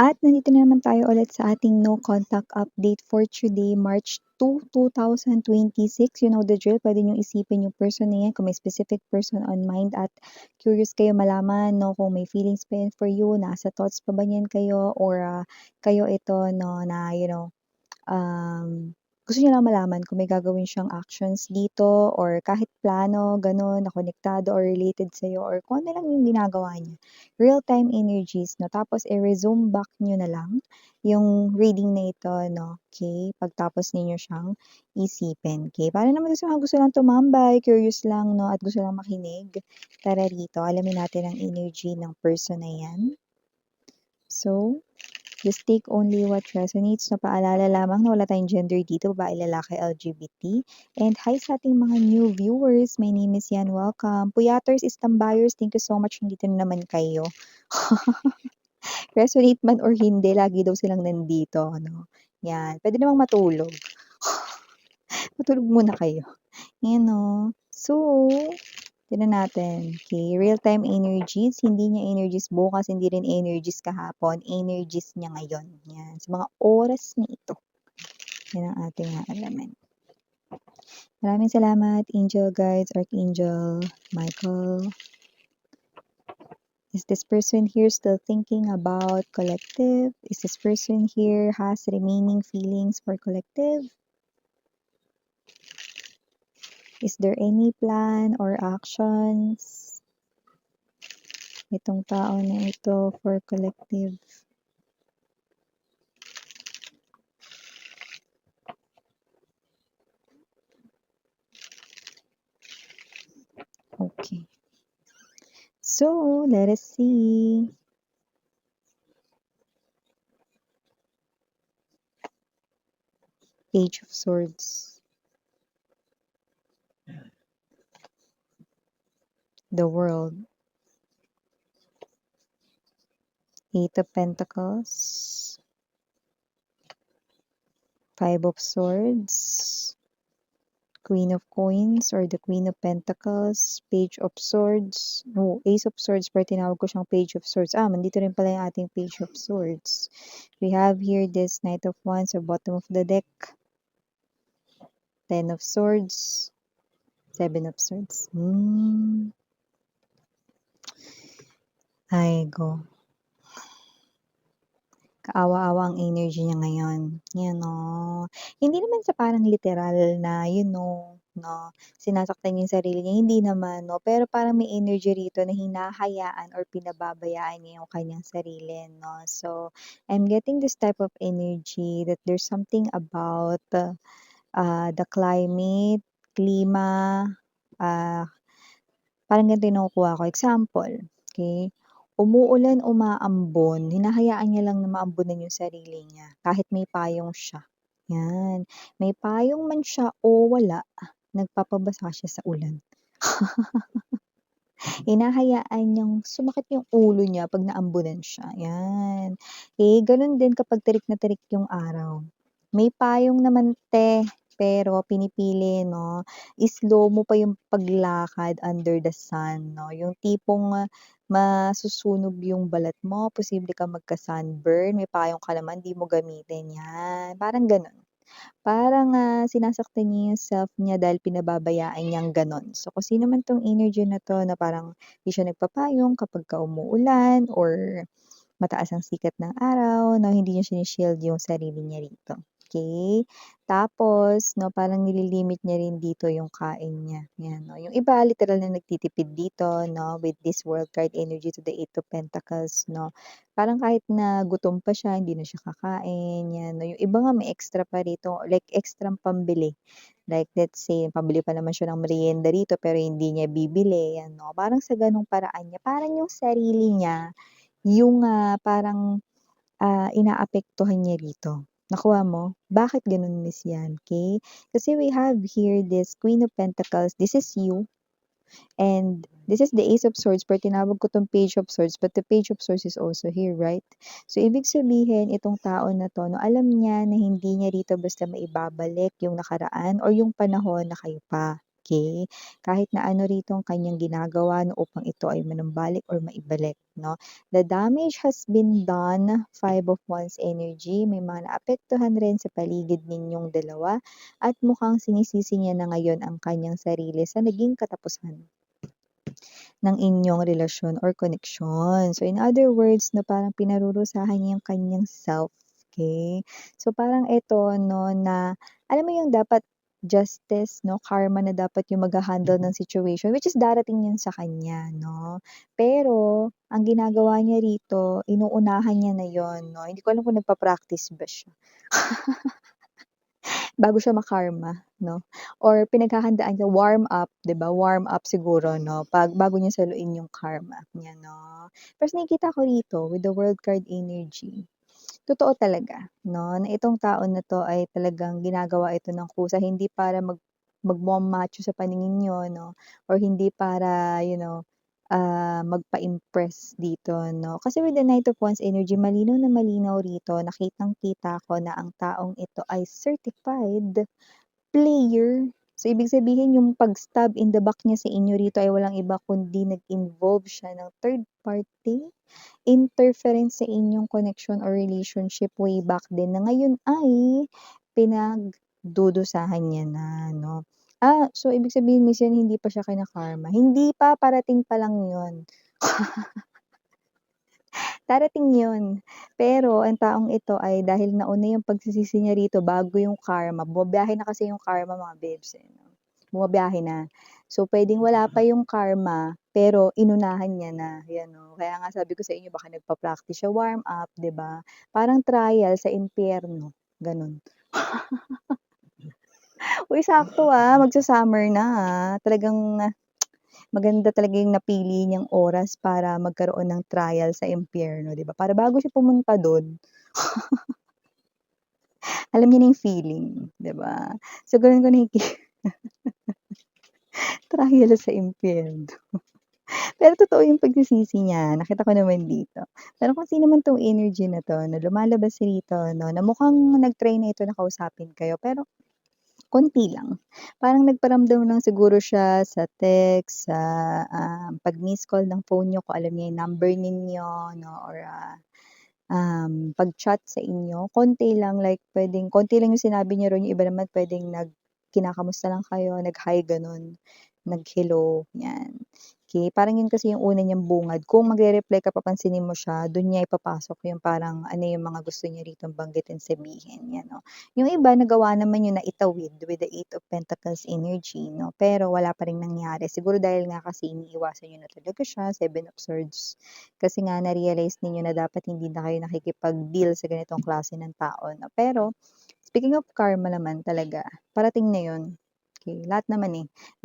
At nandito na naman tayo ulit sa ating no contact update for today, March 2, 2026. You know the drill. Pwede nyo isipin yung person na yan kung may specific person on mind at curious kayo malaman no, kung may feelings pa yan for you, nasa thoughts pa ba yan kayo or kayo ito no, na gusto niyo lang malaman kung may gagawin siyang actions dito or kahit plano, gano'n, na konektado or related sa'yo or kung ano lang yung ginagawa niya. Real-time energies, no? Tapos, i-resume back nyo na lang yung reading na ito, no? Okay? Pagtapos ninyo siyang isipin, okay? Para naman sa mga gusto lang tumambay, curious lang, no? At gusto lang makinig, tara rito, alamin natin ang energy ng person na yan. So, just take only what resonates. No, paalala lamang na wala tayong gender dito, babae, lalaki, LGBT. And hi sa ating mga new viewers. My name is Yan. Welcome. Puyaters, Istambayers, thank you so much. Nandito na naman kayo. Resonate man or hindi, lagi daw silang nandito. No? Yan. Pwede namang matulog. Matulog muna kayo. Yan o. So, tignan natin. Okay, real-time energies. Hindi niya energies bukas, hindi rin energies kahapon. Energies niya ngayon. Yan. Sa mga oras na ito. Yan ang ating alamin. Maraming salamat, Angel Guides, Archangel Michael. Is this person here still thinking about collective? Is this person here has remaining feelings for collective? Is there any plan or actions itong tao na ito for collective? Okay. So, let us see. Page of Swords. The World. Eight of Pentacles. Five of Swords. Queen of Coins or the Queen of Pentacles, Page of Swords, no, Ace of Swords, pero tinawag ko siyang Page of Swords. Mandito rin pala yung ating Page of Swords. We have here this Knight of Wands sa bottom of the deck, Ten of Swords, Seven of Swords. Ay, go. Kaawa-awa ang energy niya ngayon. Yan, no. Hindi naman sa parang literal na, no, sinasaktan niya yung sarili niya. Hindi naman, no. Pero parang may energy rito na hinahayaan or pinababayaan niya yung kanyang sarili, no. So, I'm getting this type of energy that there's something about the climate, klima, parang ganito yung nakukuha ko. Example, okay? Umuulan, umaambon, hinahayaan niya lang na maambunan yung sarili niya kahit may payong siya. Yan. May payong man siya o wala, nagpapabasa siya sa ulan. Hinahayaan niyang sumakit yung ulo niya pag naambunan siya. Yan. Ganun din kapag tirik na tirik yung araw. May payong naman pero pinipili, no, slow mo pa yung paglakad under the sun, no. Yung tipong masusunog yung balat mo, posible ka magka-sunburn, may payong ka naman, di mo gamitin, yan. Parang ganun. Parang sinasaktan niya yung self niya dahil pinababayaan niyang gano'n. So, kung sino man 'tong energy na 'to na parang di siya nagpapayong kapagka umuulan or mataas ang sikat ng araw 'no, hindi niya shini-shield yung sarili niya rito, okey? Tapos 'no, parang nililimit niya rin dito yung kain niya, 'yan 'no. Yung iba literal na nagtitipid dito 'no, with this World card energy to the Eight of Pentacles 'no. Parang kahit na gutom pa siya, hindi na siya kakain, 'yan 'no. Yung iba nga may extra pa rito, like extrang pambili. Like let's say, pabili pa naman siya ng merienda rito pero hindi niya bibili, 'yan 'no. Parang sa gano'ng paraan niya, parang yung sarili niya yung parang inaapektuhan niya rito. Nakuha mo? Bakit gano'n, Miss Yan, okay? Kasi we have here this Queen of Pentacles, this is you, and this is the Ace of Swords, pero tinawag ko 'tong Page of Swords, but the Page of Swords is also here, right? So, ibig sabihin itong tao na 'to 'no, alam niya na hindi niya rito basta maibabalik yung nakaraan or yung panahon na kayo pa. Okay, kahit na ano rito ang kanyang ginagawa 'no, upang ito ay manumbalik or maibalik 'no. The damage has been done, Five of Wands energy, may mga naapektuhan rin sa paligid ninyong dalawa at mukhang sinisisi niya na ngayon ang kanyang sarili sa naging katapusan ng inyong relasyon or connection. So in other words 'no, parang pinarurusahan niya yung kanyang self, okay. So parang ito 'no, na alam mo yung dapat justice 'no, karma na dapat yung magha-handle ng situation, which is darating yun sa kanya 'no. Pero ang ginagawa niya rito, inuunahan niya na yun 'no, hindi ko alam kung nagpa-practice ba siya bago siya ma-karma 'no, or pinaghahandaan niya warm up, 'di ba, warm up siguro 'no, bago niya saluin yung karma niya 'no. Pero nakikita ko rito with the World card energy, totoo talaga 'no, na itong tao na 'to ay talagang ginagawa ito ng kusa, hindi para magmo-macho sa paningin niyo 'no, or hindi para magpa-impress dito 'no. Kasi with the Knight of Wands energy, malinaw na malinaw rito, nakitang-kita ko na ang taong ito ay certified player. So, ibig sabihin yung pag-stab in the back niya sa inyo rito ay walang iba kundi nag-involve siya ng third party interference sa inyong connection or relationship way back din na ngayon ay pinagdudusahan niya na 'no. So ibig sabihin minsan hindi pa siya kina-karma, hindi pa, parating pa lang yun. Darating yun. Pero ang taong ito ay dahil nauna yung pagsisisi niya rito bago yung karma, bumabiyahe na kasi yung karma mga babes, eh, 'no. Bumabiyahe na. So, puwedeng wala pa yung karma, pero inunahan niya na, 'yan, 'no. Kaya nga sabi ko sa inyo baka nagpa-practice siya warm up, 'di ba? Parang trial sa impyerno, gano'n. Uy, sakto, magsa-summer na, talagang maganda talaga yung napili niyang oras para magkaroon ng trial sa impyerno, 'di ba? Para bago siya pumunta dun, alam niya na yung feeling, 'di ba? So, gano'n ko trial sa impyerno. Pero totoo yung pagsisisi niya, nakita ko naman dito. Pero kung sino man 'tong energy na 'to na lumalabas rito 'no, na mukhang nag-try na ito na kausapin kayo, pero konti lang. Parang nagparamdam lang siguro siya sa text, sa, pag-miss call ng phone niyo kung alam niya yung number ninyo 'no, or, pag-chat sa inyo, konti lang, like puwedeng konti lang yung sinabi niyo ron, yung iba naman puwedeng kinakamusta lang kayo, nag-hi gano'n, nag-hello, 'yan. Okey, parang yun kasi yung una niyang bungad, kung magre-reply ka papansinin mo siya, dun niya ipapasok yung parang ano yung mga gusto niya ritong banggitin, sabihin, 'yan 'no. Yung iba nagawa naman yun na itawid with the Eight of Pentacles energy 'no, pero wala pa ring nangyari. Siguro dahil nga kasi iniiwasan niyo na talaga siya, Seven of Swords. Kasi nga na-realize ninyo na dapat hindi na kayo nakikipag-deal sa ganitong klase ng tao 'no. Pero speaking of karma naman talaga, parating na yun. Okey, lahat naman,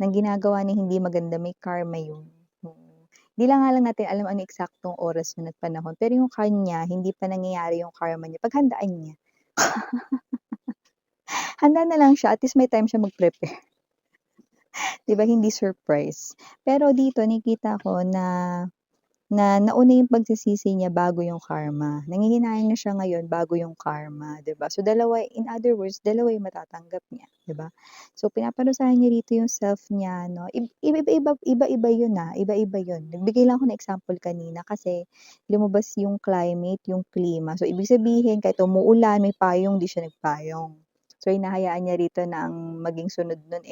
ng ginagawa na hindi maganda may karma yun, oo. 'Di lang nga lang natin alam ano eksaktong oras nun at panahon, pero yung kanya hindi pa nangyayari yung karma niya, paghandaan niya. Handa na lang siya, at least may time siya mag-prepare, 'di ba, hindi surprise. Pero dito nakikita ko na nauna yung pagsisisi niya bago yung karma. Nanghihinayang na siya ngayon bago yung karma, 'di ba? So dalawa, in other words, dalawa yung matatanggap niya, 'di ba? So pinaparusahan niya rito yung self niya 'no, iba-iba yun, iba-iba yun. Nagbigay lang ako ng example kanina kasi lumabas yung climate, yung klima. So ibig sabihin kahit umuulan, may payong, 'di siya nagpayong. So hinahayaan niya rito na ang maging sunod nun,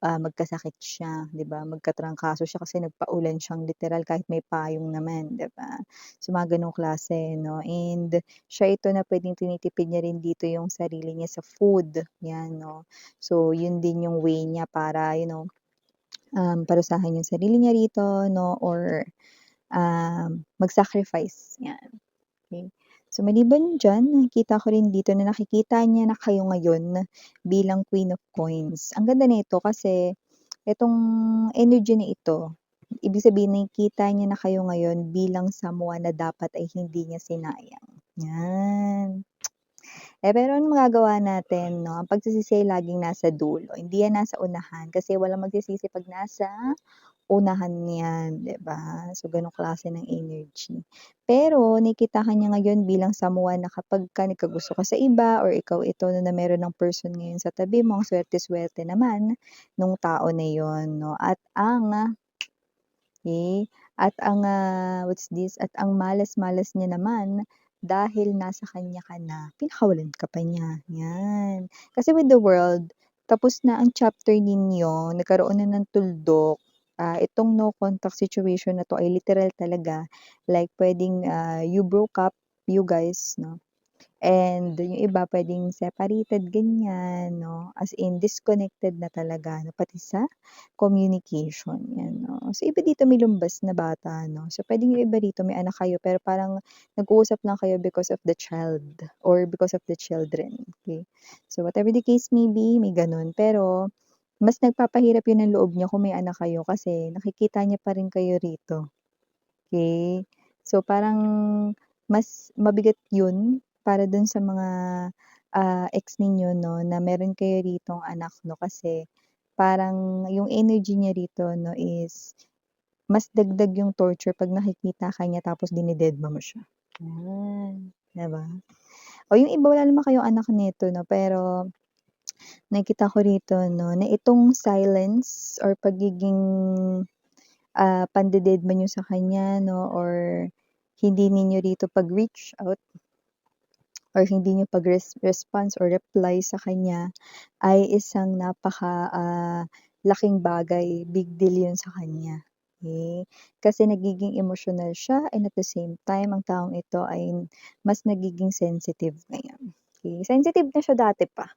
magkasakit siya, 'di ba, magkatrangkaso siya kasi nagpaulan siyang literal kahit may payong naman, 'di ba? So mga gano'ng klase 'no, and siya ito na puwedeng tinitipid niya rin dito yung sarili niya sa food, 'yan 'no. So yun din yung way niya para parusahan yung sarili niya rito 'no, or mag-sacrifice, 'yan. Okey. So maliban diyan, nakikita ko rin dito na nakikita niya na kayo ngayon bilang Queen of Coins. Ang ganda nito kasi itong energy na ito, ibig sabihin nakikita niya na kayo ngayon bilang someone na dapat ay hindi niya sinayang, 'yan. Pero anong magagawa natin 'no, ang pagsisisi ay laging nasa dulo, hindi yan nasa unahan kasi walang magsisisi 'pag nasa unahan niyan, 'di ba? So, gano'ng klase ng energy. Pero nakikita ka niya ngayon bilang someone na kapagka nagkagusto ka sa iba or ikaw ito na meron ng person ngayon sa tabi mo, ang swerte-swerte naman nung tao na yun 'no, what's this, at ang malas-malas niya naman dahil nasa kanya ka na, pinakawalan ka pa niya, 'yan. Kasi with the world, tapos na ang chapter ninyo, nagkaroon na ng tuldok. Itong no contact situation na 'to ay literal talaga, like puwedeng, you broke up, you guys 'no, and yung iba puwedeng separated ganyan 'no, as in disconnected na talaga 'no, pati sa communication 'yan 'no. So iba dito may lumbas na bata 'no, so puwedeng yung iba rito may anak kayo pero parang nag-uusap lang kayo because of the child or because of the children, okey. So whatever the case may be, may gano'n. Pero mas nagpapahirap yun ng loob niya kung may anak kayo kasi nakikita niya pa rin kayo rito. Okay. So, parang mas mabigat 'yun para dun sa mga, ex ninyo 'no, na meron kayo ritong anak 'no, kasi parang yung energy niya rito 'no is mas dagdag yung torture 'pag nakikita ka niya tapos dinededma mo siya. 'Di ba? O yung iba wala naman kayong anak nito 'no, pero nakikita ko rito 'no, na itong silence or pagiging pandededma niyo sa kanya 'no or hindi ninyo rito pag-reach out or hindi niyo response or reply sa kanya ay isang laking bagay, big deal 'yun sa kanya, okey. Kasi nagiging emosyonal siya and at the same time ang taong ito ay mas nagiging sensitive ngayon, okey. Sensitive na siya dati pa,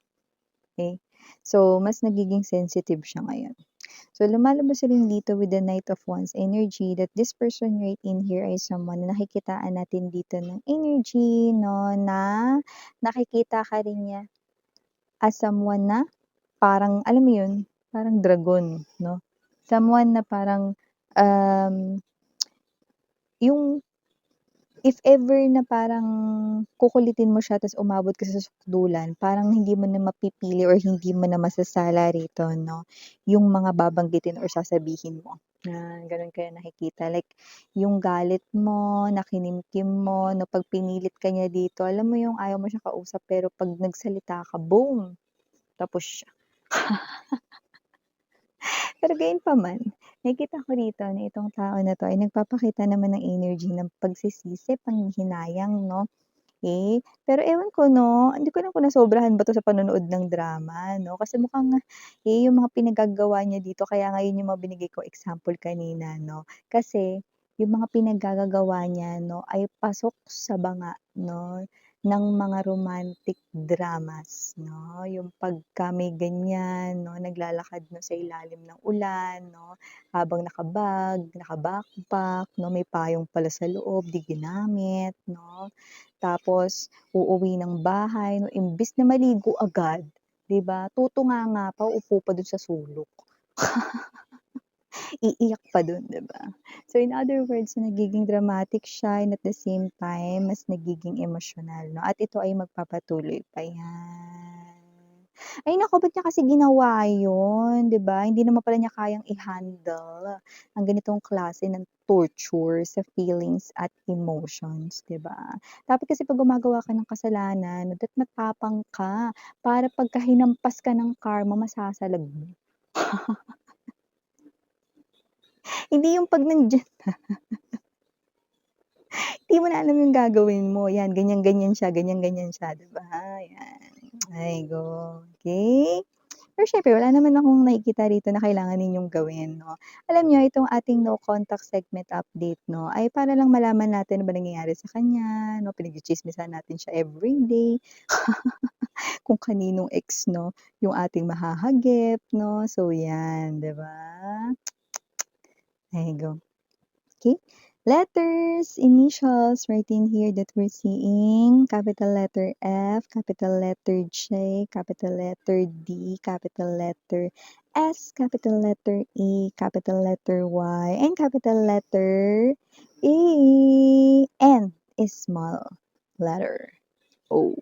okey. So, mas nagiging sensitive siya ngayon. So, lumalabas rin dito with the Knight of Wands energy that this person right in here ay someone na nakikitaan natin dito ng energy 'no, na nakikita ka rin niya as someone na parang alam mo 'yun, parang dragon 'no. Someone na parang, um, yung if ever na parang kukulitin mo siya ta's umabot ka sa sukdulan, parang hindi mo na mapipili or hindi mo na masasala rito 'no, yung mga babanggitin or sasabihin mo, na gano'n ko nakikita. Like yung galit mo, na kinimkim mo 'no, 'pag pinilit ka niya dito, alam mo yung ayaw mo siyang kausap pero 'pag nagsalita ka, boom, tapos siya. Pero gayunpaman, nakikita ko rito na itong tao na 'to ay nagpapakita naman ng energy ng pagsisisi, panghihinayang 'no. Pero ewan ko 'no, hindi ko alam kung nasobrahan ba 'to sa panonood ng drama 'no, kasi mukhang, yung mga pinagagawa niya dito kaya nga yun yung mga binigay kong example kanina 'no. Kasi yung mga pinaggagagawa niya 'no ay pasok sa banga 'no ng mga romantic dramas 'no, yung pagka may ganyan 'no, naglalakad 'no sa ilalim ng ulan 'no, habang naka-backpack 'no, may payong pala sa loob, 'di ginamit 'no. Tapos uuwi ng bahay 'no, imbes na maligo agad, 'di ba, tutunganga pa, uupo pa dun sa sulok. Iiyak pa dun, 'di ba? So, in other words, nagiging dramatic siya and at the same time, mas nagiging emosyonal 'no, at ito ay magpapatuloy pa 'yan. Ay naku, ba't niya kasi ginawa yun, 'di ba? Hindi naman pala niya kayang i-handle ang ganitong klase ng torture sa feelings at emotions, 'di ba? Dapat kasi 'pag gumagawa ka ng kasalanan, dapat matapang ka para pagka hinampas ka ng karma, masasalag mo. Hindi yung 'pag nandiyan di mo na alam yung gagawin mo, 'yan ganyan-ganyan siya, 'di ba? 'Yan. Ay go, okey. Pero siyempre wala naman akong nakikita rito na kailangan ninyong gawin 'no. Alam niyo itong ating no contact segment update 'no, ay para lang malaman natin ano ba nangyayari sa kanya 'no, pinagtsitsismisan natin siya everyday, kung kaninong ex 'no, yung ating mahahagip 'no. So 'yan, 'di ba? There you go. Okay. Letters, initials right in here that we're seeing. Capital letter F, capital letter J, capital letter D, capital letter S, capital letter E, capital letter Y, and capital letter E. And a small letter O.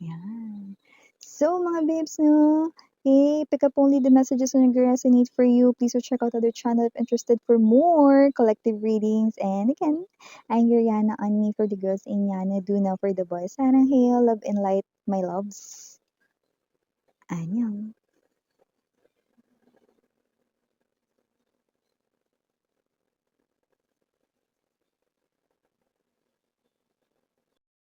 Yan. So, mga babes 'no, Hey, pick up only the messages that resonate for you. Please do check out other channel if interested for more collective readings. And again, I'm your Yana on me for the girls in Yana. Do now for the boys. Sarang hail, love and light, my loves. Annyeong.